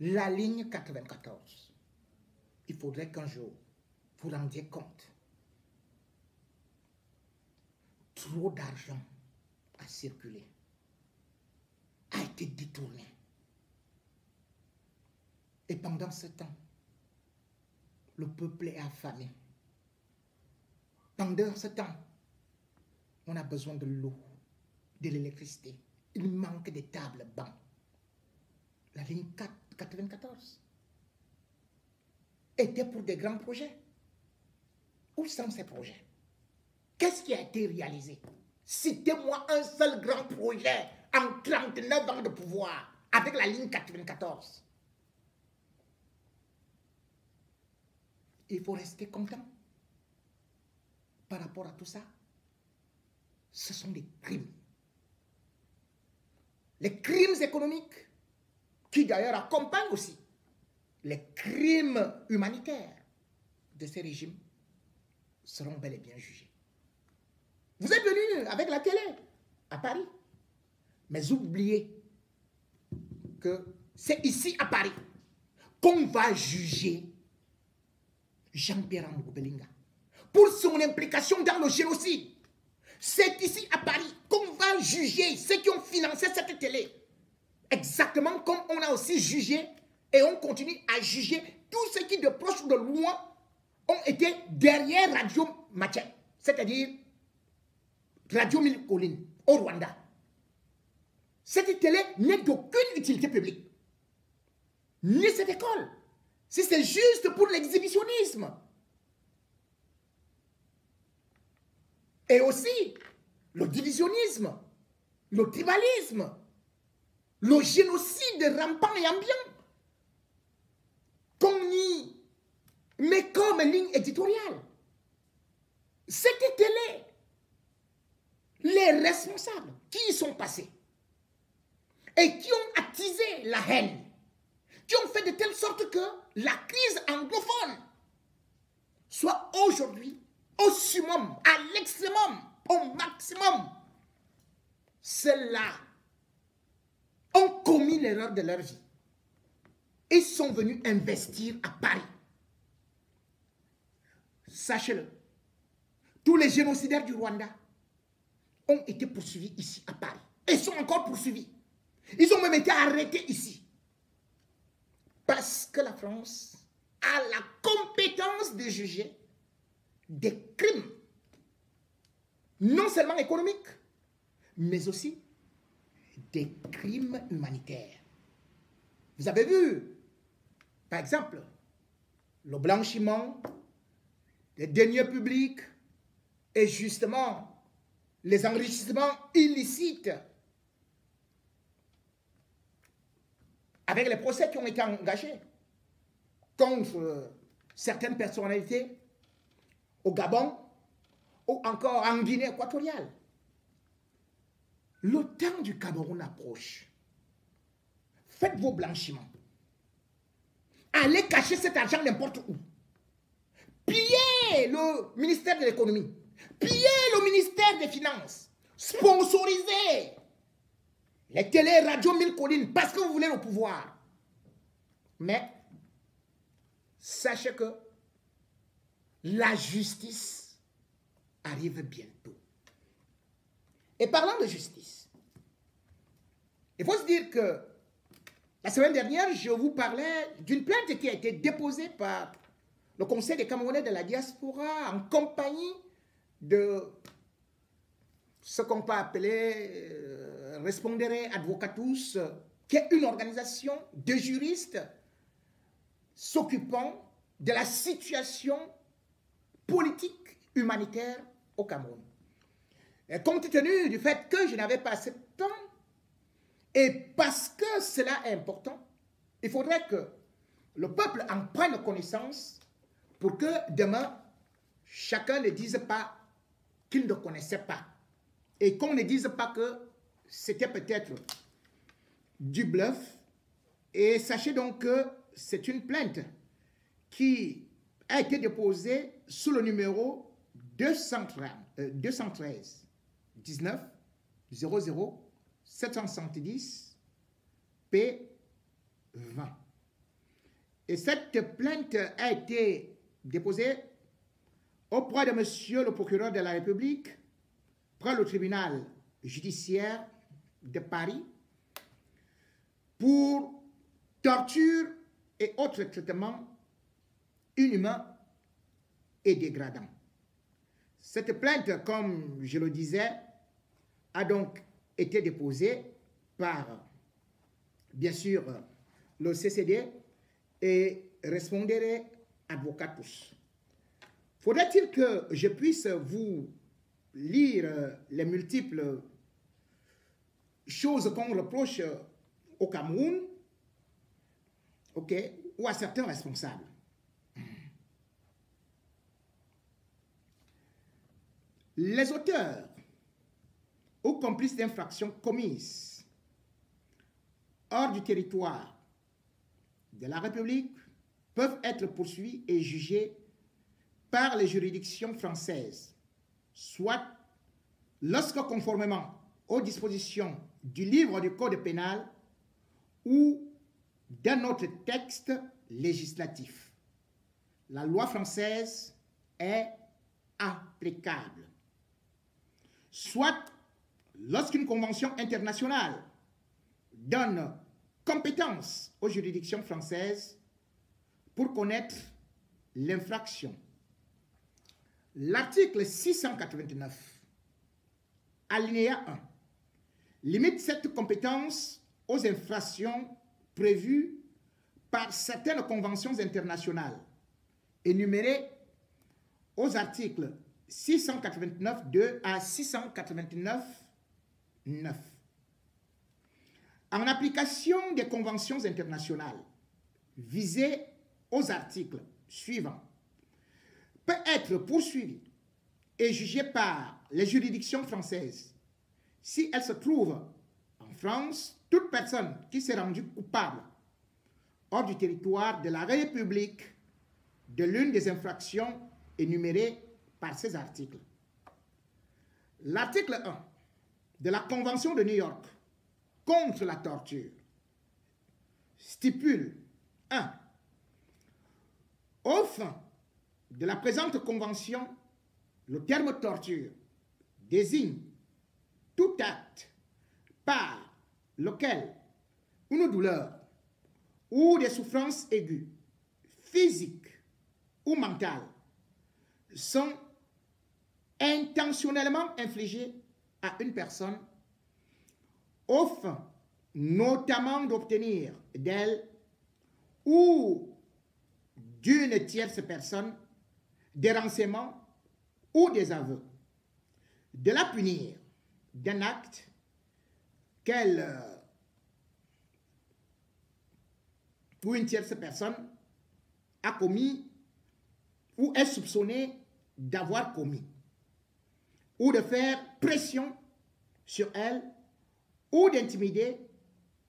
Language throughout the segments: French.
La ligne 94, il faudrait qu'un jour, vous rendiez compte, trop d'argent a circulé, a été détourné. Et pendant ce temps, le peuple est affamé. Pendant ce temps, on a besoin de l'eau, de l'électricité. Il manque des tables, bancs. La ligne 94 était pour des grands projets. Où sont ces projets? Qu'est-ce qui a été réalisé? Citez-moi un seul grand projet en 39 ans de pouvoir avec la ligne 94. Il faut rester content par rapport à tout ça. Ce sont des crimes. Les crimes économiques, qui d'ailleurs accompagnent aussi les crimes humanitaires de ces régimes, seront bel et bien jugés. Vous êtes venus avec la télé à Paris, mais oubliez que c'est ici à Paris qu'on va juger Jean-Pierre Belinga pour son implication dans le génocide. C'est ici à Paris qu'on va juger ceux qui ont financé cette télé. Exactement comme on a aussi jugé et on continue à juger tous ceux qui de proche ou de loin ont été derrière Radio Mathieu, c'est-à-dire Radio Mille Collines au Rwanda. Cette télé n'est d'aucune utilité publique, ni cette école. Si c'est juste pour l'exhibitionnisme. Et aussi le divisionnisme, le tribalisme, le génocide rampant et ambiant qu'on nie, mais comme ligne éditoriale. Cette télé, les responsables qui y sont passés et qui ont attisé la haine, qui ont fait de telle sorte que la crise anglophone soit aujourd'hui au summum, à l'extrêmum, au maximum. Ceux-là ont commis l'erreur de leur vie. Ils sont venus investir à Paris. Sachez-le, tous les génocidaires du Rwanda ont été poursuivis ici à Paris. Et sont encore poursuivis. Ils ont même été arrêtés ici. Parce que la France a la compétence de juger des crimes, non seulement économiques, mais aussi des crimes humanitaires. Vous avez vu, par exemple, le blanchiment, les deniers publics et justement les enrichissements illicites avec les procès qui ont été engagés contre certaines personnalités au Gabon ou encore en Guinée équatoriale. Le temps du Cameroun approche. Faites vos blanchiments. Allez cacher cet argent n'importe où. Pillez le ministère de l'économie. Pillez le ministère des finances. Sponsorisez les télé, radio, Mille Collines parce que vous voulez le pouvoir. Mais sachez que la justice arrive bientôt. Et parlant de justice, il faut se dire que la semaine dernière, je vous parlais d'une plainte qui a été déposée par le Conseil des Camerounais de la diaspora en compagnie de ce qu'on peut appeler Respondere Advocatus, qui est une organisation de juristes s'occupant de la situation politique humanitaire au Cameroun. Et compte tenu du fait que je n'avais pas assez de temps, et parce que cela est important, il faudrait que le peuple en prenne connaissance pour que demain, chacun ne dise pas qu'il ne connaissait pas. Et qu'on ne dise pas que c'était peut-être du bluff. Et sachez donc que c'est une plainte qui a été déposée sous le numéro 213 19 00 770 P20. Et cette plainte a été déposée auprès de monsieur le procureur de la République, près le tribunal judiciaire de Paris, pour torture et autres traitements inhumains et dégradants. Cette plainte, comme je le disais, a donc été déposée par, bien sûr, le CCD et Respondere Advocatus. Faudrait-il que je puisse vous lire les multiples choses qu'on reproche au Cameroun, ok, ou à certains responsables? Les auteurs ou complices d'infractions commises hors du territoire de la République peuvent être poursuivis et jugés par les juridictions françaises, soit lorsque, conformément aux dispositions du livre du Code pénal ou d'un autre texte législatif, la loi française est applicable, soit lorsqu'une convention internationale donne compétence aux juridictions françaises pour connaître l'infraction. L'article 689, alinéa 1, limite cette compétence aux infractions prévues par certaines conventions internationales énumérées aux articles 689.2 à 689.9. En application des conventions internationales visées aux articles suivants, peut être poursuivie et jugée par les juridictions françaises si elle se trouve en France toute personne qui s'est rendue coupable hors du territoire de la République de l'une des infractions énumérées par ces articles. L'article 1 de la Convention de New York contre la torture stipule 1. Aux fins de la présente convention, le terme torture désigne tout acte par lequel une douleur ou des souffrances aiguës, physiques ou mentales, sont intentionnellement infligées à une personne aux fins notamment d'obtenir d'elle ou d'une tierce personne des renseignements ou des aveux, de la punir d'un acte qu'elle ou une tierce personne a commis ou est soupçonnée d'avoir commis, ou de faire pression sur elle, ou d'intimider,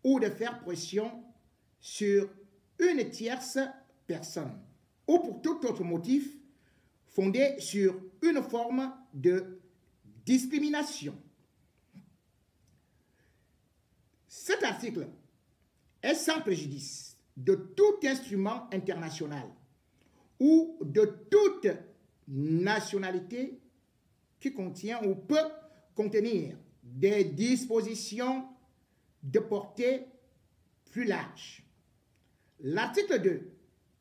ou de faire pression sur une tierce personne, ou pour tout autre motif fondé sur une forme de discrimination. Cet article est sans préjudice de tout instrument international ou de toute nationalité qui contient ou peut contenir des dispositions de portée plus large. L'article 2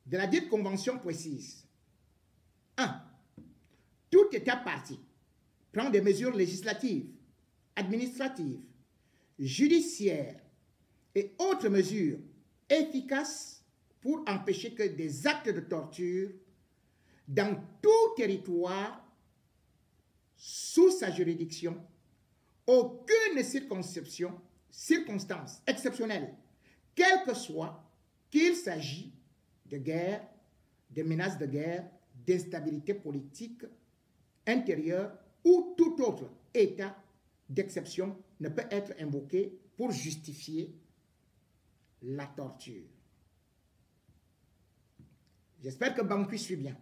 de la dite convention précise 1. Tout État partie prend des mesures législatives, administratives, judiciaires et autres mesures efficaces pour empêcher que des actes de torture dans tout territoire sous sa juridiction, aucune circonstance exceptionnelle, quelle que soit, qu'il s'agisse de guerre, de menaces de guerre, d'instabilité politique intérieure ou tout autre état d'exception ne peut être invoqué pour justifier la torture. J'espère que Bangui suit bien.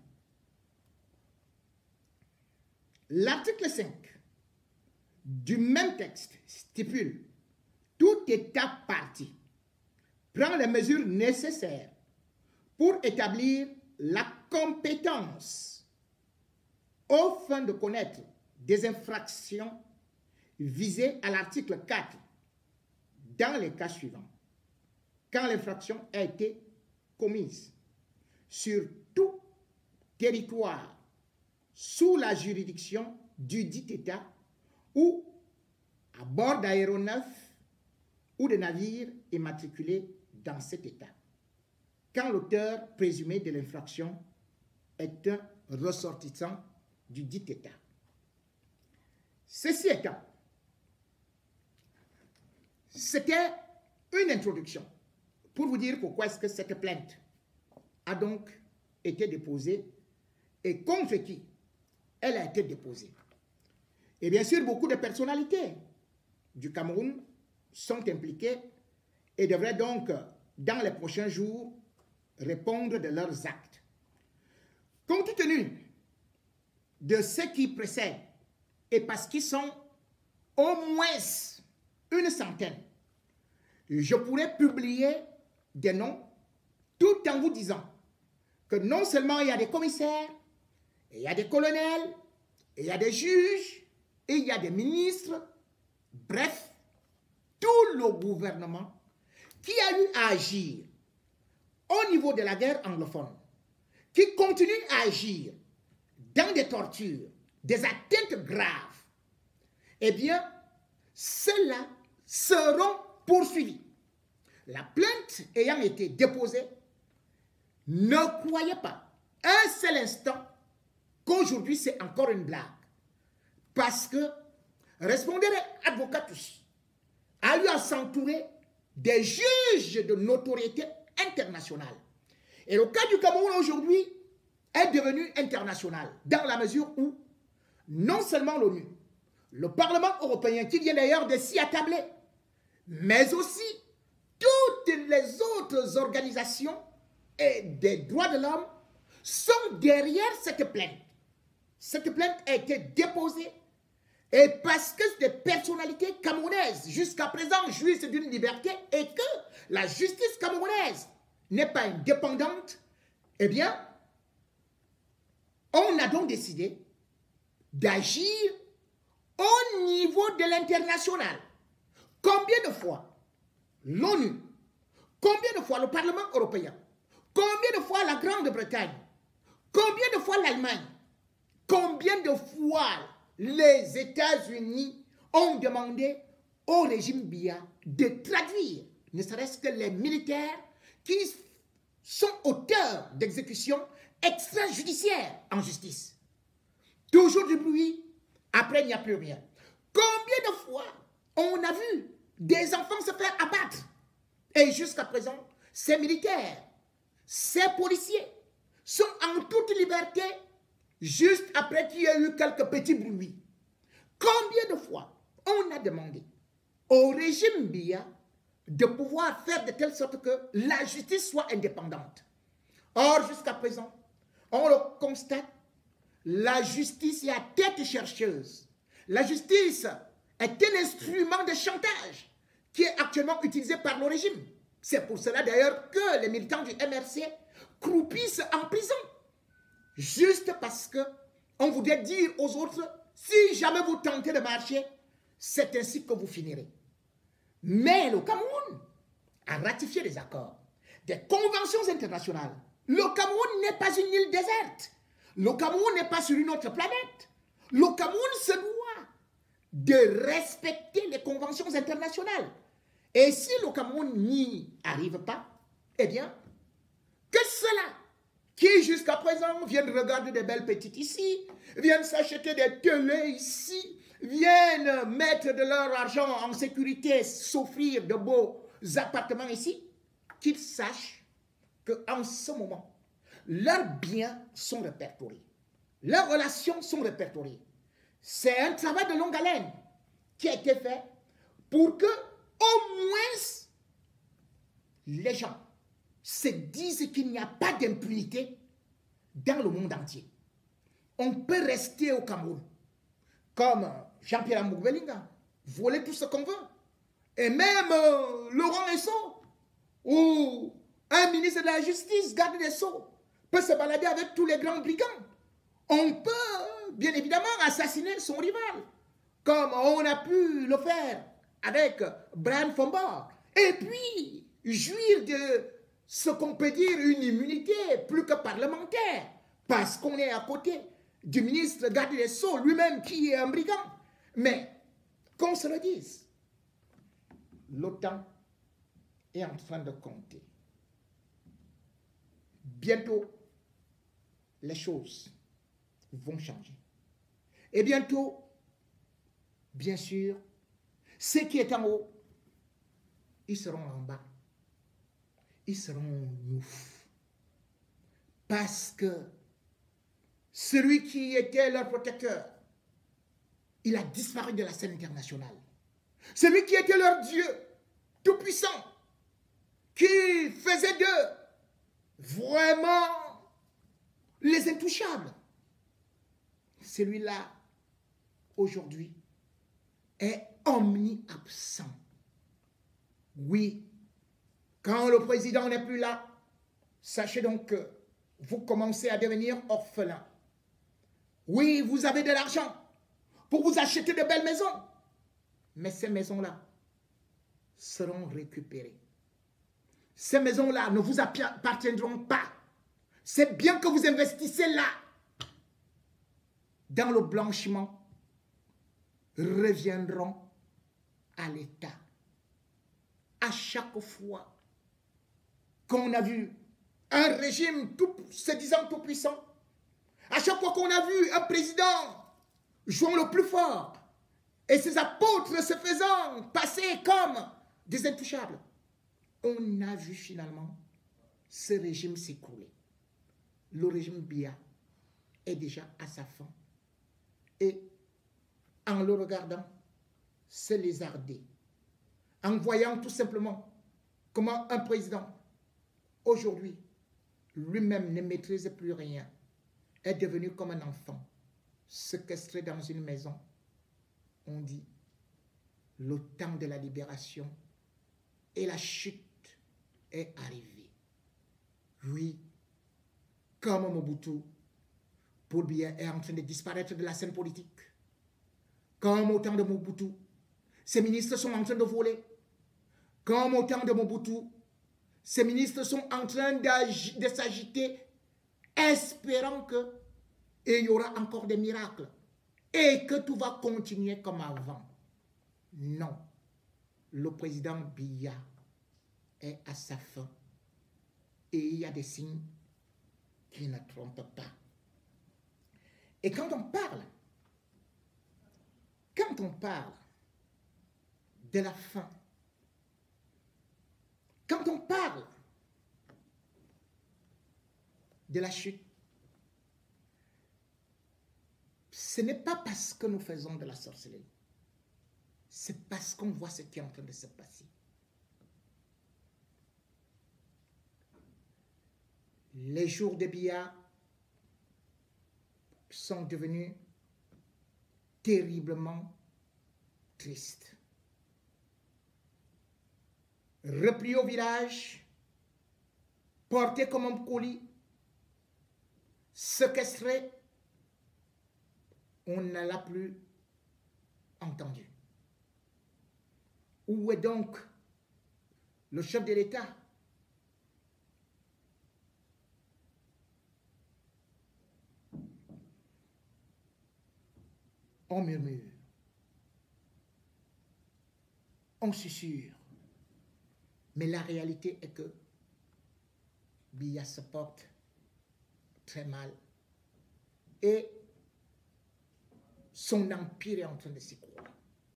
L'article 5 du même texte stipule « Tout État partie prend les mesures nécessaires pour établir la compétence aux fins de connaître des infractions visées à l'article 4 dans les cas suivants. Quand l'infraction a été commise sur tout territoire sous la juridiction du dit État ou à bord d'aéronefs ou de navires immatriculés dans cet État, quand l'auteur présumé de l'infraction est un ressortissant du dit État. Ceci étant, c'était une introduction pour vous dire pourquoi est-ce que cette plainte a donc été déposée et contre qui elle a été déposée. Et bien sûr, beaucoup de personnalités du Cameroun sont impliquées et devraient donc, dans les prochains jours, répondre de leurs actes. Compte tenu de ce qui précède, et parce qu'ils sont au moins une centaine, je pourrais publier des noms tout en vous disant que non seulement il y a des commissaires, il y a des colonels, il y a des juges, et il y a des ministres, bref, tout le gouvernement qui a eu à agir au niveau de la guerre anglophone, qui continue à agir dans des tortures, des atteintes graves, eh bien, ceux-là seront poursuivis. La plainte ayant été déposée, ne croyez pas un seul instant qu'aujourd'hui c'est encore une blague. Parce que Respondere Advocatus a eu à s'entourer des juges de notoriété internationale. Et le cas du Cameroun aujourd'hui est devenu international dans la mesure où non seulement l'ONU, le Parlement européen qui vient d'ailleurs de s'y attabler, mais aussi toutes les autres organisations et des droits de l'homme sont derrière cette plainte. Cette plainte a été déposée et parce que des personnalités camerounaises jusqu'à présent jouissent d'une liberté et que la justice camerounaise n'est pas indépendante, eh bien, on a donc décidé d'agir au niveau de l'international. Combien de fois l'ONU, combien de fois le Parlement européen, combien de fois la Grande-Bretagne, combien de fois l'Allemagne, combien de fois les États-Unis ont demandé au régime Biya de traduire, ne serait-ce que les militaires qui sont auteurs d'exécutions extrajudiciaires en justice. Toujours du bruit, après il n'y a plus rien. Combien de fois on a vu des enfants se faire abattre? Et jusqu'à présent, ces militaires, ces policiers sont en toute liberté juste après qu'il y ait eu quelques petits bruits. Combien de fois on a demandé au régime Biya de pouvoir faire de telle sorte que la justice soit indépendante. Or, jusqu'à présent, on le constate, la justice est à tête chercheuse. La justice est un instrument de chantage qui est actuellement utilisé par le régime. C'est pour cela d'ailleurs que les militants du MRC croupissent en prison. Juste parce qu'on voudrait dire aux autres, si jamais vous tentez de marcher, c'est ainsi que vous finirez. Mais le Cameroun a ratifié des accords, des conventions internationales. Le Cameroun n'est pas une île déserte. Le Cameroun n'est pas sur une autre planète. Le Cameroun se doit de respecter les conventions internationales. Et si le Cameroun n'y arrive pas, eh bien, que ceux-là qui jusqu'à présent viennent regarder des belles petites ici, viennent s'acheter des télés ici, viennent mettre de leur argent en sécurité, s'offrir de beaux appartements ici, qu'ils sachent qu'en ce moment, leurs biens sont répertoriés. Leurs relations sont répertoriées. C'est un travail de longue haleine qui a été fait pour que, au moins, les gens se disent qu'il n'y a pas d'impunité dans le monde entier. On peut rester au Cameroun, comme Jean-Pierre Amour-Belinga, voler tout ce qu'on veut. Et même Laurent Esso, ou Un ministre de la Justice, garde des Sceaux, peut se balader avec tous les grands brigands. On peut, bien évidemment, assassiner son rival, comme on a pu le faire avec Brian Fombard. Et puis, jouir de ce qu'on peut dire une immunité plus que parlementaire, parce qu'on est à côté du ministre garde des Sceaux, lui-même qui est un brigand. Mais, qu'on se le dise, l'OTAN est en train de compter. Bientôt, les choses vont changer. Et bientôt, bien sûr, ceux qui sont en haut, ils seront en bas. Ils seront nous. Parce que celui qui était leur protecteur, il a disparu de la scène internationale. Celui qui était leur Dieu, tout-puissant, qui faisait d'eux vraiment les intouchables. Celui-là, aujourd'hui, est omni-absent. Oui, quand le président n'est plus là, sachez donc que vous commencez à devenir orphelin. Oui, vous avez de l'argent pour vous acheter de belles maisons. Mais ces maisons-là seront récupérées. Ces maisons-là ne vous appartiendront pas. C'est bien que vous investissez là. Dans le blanchiment, reviendront à l'État. À chaque fois qu'on a vu un régime se disant tout puissant, à chaque fois qu'on a vu un président jouant le plus fort et ses apôtres se faisant passer comme des intouchables, on a vu finalement ce régime s'écrouler. Le régime Biya est déjà à sa fin. Et en le regardant, se lézarder. En voyant tout simplement comment un président, aujourd'hui, lui-même ne maîtrise plus rien, est devenu comme un enfant, séquestré dans une maison. On dit, le temps de la libération et la chute est arrivé. Oui, comme Mobutu, Paul Biya est en train de disparaître de la scène politique. Comme au temps de Mobutu, ces ministres sont en train de voler. Comme au temps de Mobutu, ces ministres sont en train de s'agiter, espérant qu'il y aura encore des miracles et que tout va continuer comme avant. Non, le président Biya est à sa fin et il y a des signes qui ne trompent pas. Et quand on parle de la fin, quand on parle de la chute, ce n'est pas parce que nous faisons de la sorcellerie, c'est parce qu'on voit ce qui est en train de se passer. Les jours de Biya sont devenus terriblement tristes. Replié au village, porté comme un colis, séquestré, on ne l'a plus entendu. Où est donc le chef de l'État? On murmure, on susurre, mais la réalité est que Biya se porte très mal et son empire est en train de s'écrouler.